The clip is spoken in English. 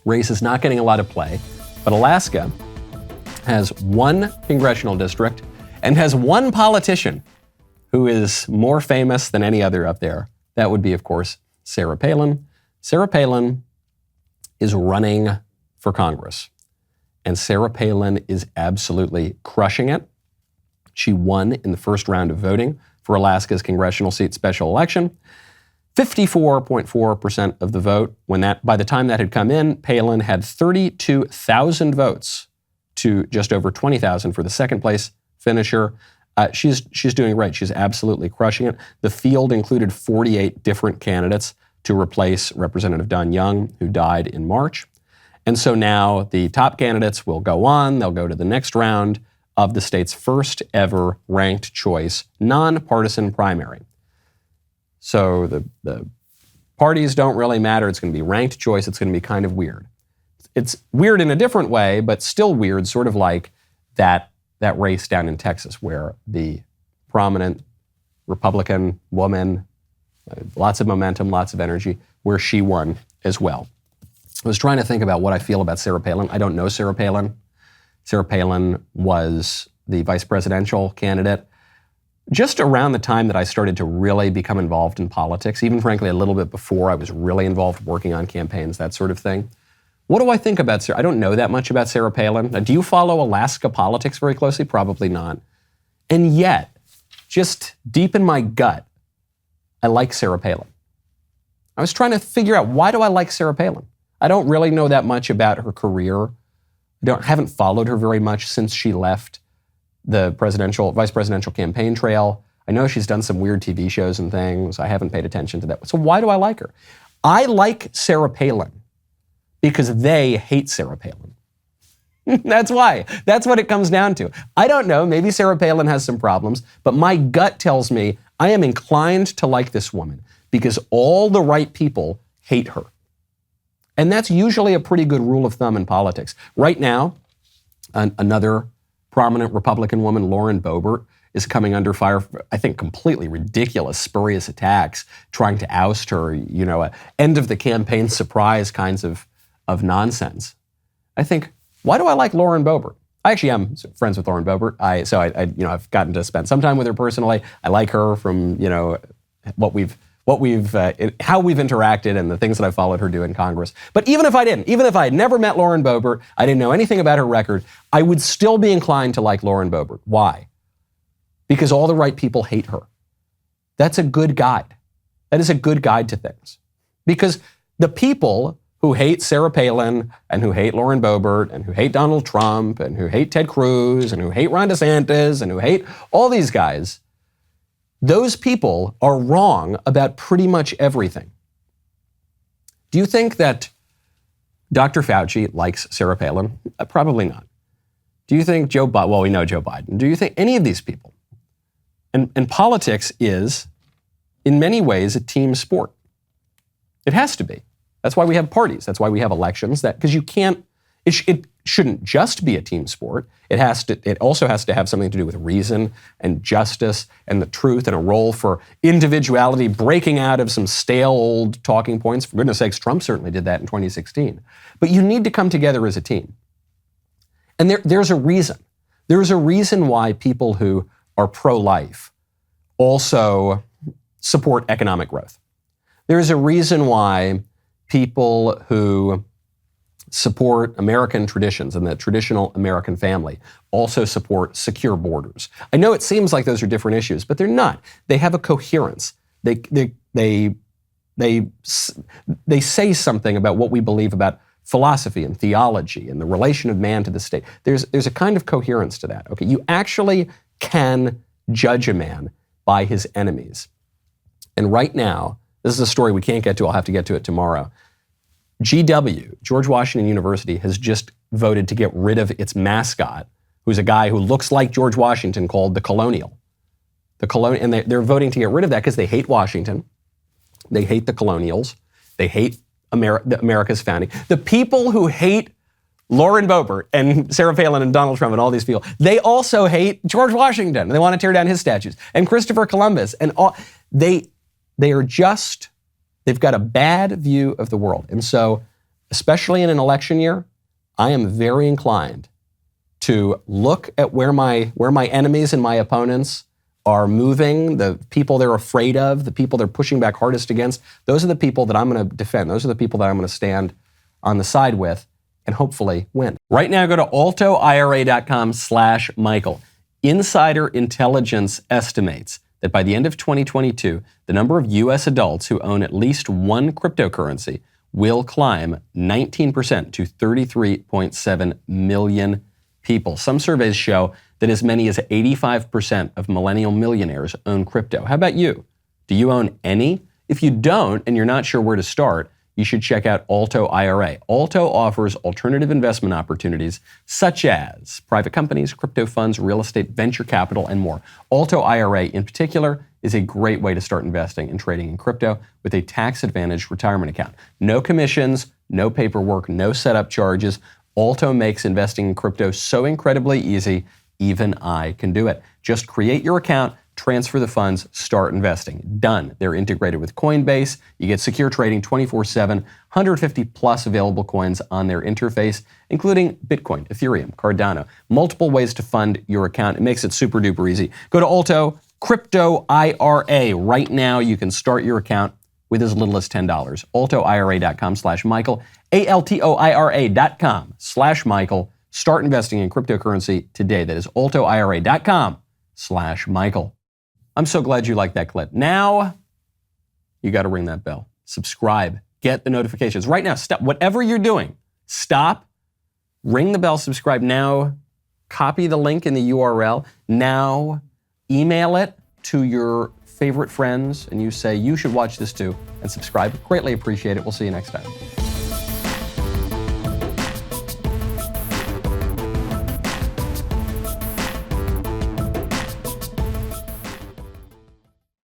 race is not getting a lot of play, but Alaska has one congressional district and has one politician who is more famous than any other up there. That would be, of course, Sarah Palin. Sarah Palin is running for Congress, and Sarah Palin is absolutely crushing it. She won in the first round of voting for Alaska's congressional seat special election. 54.4% of the vote. By the time that had come in, Palin had 32,000 votes to just over 20,000 for the second place finisher. She's doing great. She's absolutely crushing it. The field included 48 different candidates to replace Representative Don Young, who died in March. And so now the top candidates will go on. They'll go to the next round of the state's first ever ranked choice, nonpartisan primary. So the parties don't really matter. It's going to be ranked choice. It's going to be kind of weird. It's weird in a different way, but still weird, sort of like that race down in Texas where the prominent Republican woman, lots of momentum, lots of energy, where she won as well. I was trying to think about what I feel about Sarah Palin. I don't know Sarah Palin. Sarah Palin was the vice presidential candidate just around the time that I started to really become involved in politics, even frankly a little bit before I was really involved working on campaigns, that sort of thing. What do I think about Sarah? I don't know that much about Sarah Palin. Now, do you follow Alaska politics very closely? Probably not. And yet, just deep in my gut, I like Sarah Palin. I was trying to figure out, why do I like Sarah Palin? I don't really know that much about her career. Haven't followed her very much since she left the vice presidential campaign trail. I know she's done some weird TV shows and things. I haven't paid attention to that. So why do I like her? I like Sarah Palin because they hate Sarah Palin. That's why. That's what it comes down to. I don't know. Maybe Sarah Palin has some problems, but my gut tells me I am inclined to like this woman because all the right people hate her. And that's usually a pretty good rule of thumb in politics. Right now, another prominent Republican woman, Lauren Boebert, is coming under fire for, I think, completely ridiculous, spurious attacks, trying to oust her, end of the campaign surprise kinds of nonsense. I think, why do I like Lauren Boebert? I actually am friends with Lauren Boebert. I've gotten to spend some time with her personally. I like her from, how we've interacted and the things that I followed her do in Congress. But even if I had never met Lauren Boebert, I didn't know anything about her record, I would still be inclined to like Lauren Boebert. Why? Because all the right people hate her. That's a good guide. That is a good guide to things. Because the people who hate Sarah Palin and who hate Lauren Boebert and who hate Donald Trump and who hate Ted Cruz and who hate Ron DeSantis and who hate all these guys, those people are wrong about pretty much everything. Do you think that Dr. Fauci likes Sarah Palin? Probably not. Do you think Joe Biden? Well, we know Joe Biden. Do you think any of these people? And politics is, in many ways, a team sport. It has to be. That's why we have parties. That's why we have elections. Because you can't. It shouldn't just be a team sport. It also has to have something to do with reason and justice and the truth and a role for individuality, breaking out of some stale old talking points. For goodness sakes, Trump certainly did that in 2016. But you need to come together as a team. And there's a reason. There's a reason why people who are pro-life also support economic growth. There's a reason why people who support American traditions and the traditional American family also support secure borders. I know it seems like those are different issues, but they're not. They have a coherence. They say something about what we believe about philosophy and theology and the relation of man to the state. There's a kind of coherence to that. Okay, you actually can judge a man by his enemies. And right now, this is a story we can't get to. I'll have to get to it tomorrow. GW, George Washington University, has just voted to get rid of its mascot, who's a guy who looks like George Washington, called the Colonial. And they're voting to get rid of that because they hate Washington. They hate the Colonials. They hate America's founding. The people who hate Lauren Boebert and Sarah Palin and Donald Trump and all these people, they also hate George Washington. They want to tear down his statues. And Christopher Columbus. And all. They've got a bad view of the world. And so especially in an election year, I am very inclined to look at where my enemies and my opponents are moving, the people they're afraid of, the people they're pushing back hardest against. Those are the people that I'm going to defend. Those are the people that I'm going to stand on the side with and hopefully win. Right now, go to altoira.com/Michael. Insider intelligence estimates that by the end of 2022, the number of U.S. adults who own at least one cryptocurrency will climb 19% to 33.7 million people. Some surveys show that as many as 85% of millennial millionaires own crypto. How about you? Do you own any? If you don't and you're not sure where to start, you should check out Alto IRA. Alto offers alternative investment opportunities such as private companies, crypto funds, real estate, venture capital, and more. Alto IRA in particular is a great way to start investing and trading in crypto with a tax-advantaged retirement account. No commissions, no paperwork, no setup charges. Alto makes investing in crypto so incredibly easy, even I can do it. Just create your account, transfer the funds, start investing. Done. They're integrated with Coinbase. You get secure trading 24/7, 150 plus available coins on their interface, including Bitcoin, Ethereum, Cardano. Multiple ways to fund your account. It makes it super duper easy. Go to Alto Crypto IRA. Right now, you can start your account with as little as $10. AltoIRA.com/Michael. AltoIRA.com/Michael. Start investing in cryptocurrency today. That is AltoIRA.com/Michael. I'm so glad you liked that clip. Now, you got to ring that bell. Subscribe. Get the notifications. Right now, stop. Whatever you're doing, stop, ring the bell, subscribe. Now, copy the link in the URL. Now, email it to your favorite friends, and you say, you should watch this too, and subscribe. Greatly appreciate it. We'll see you next time.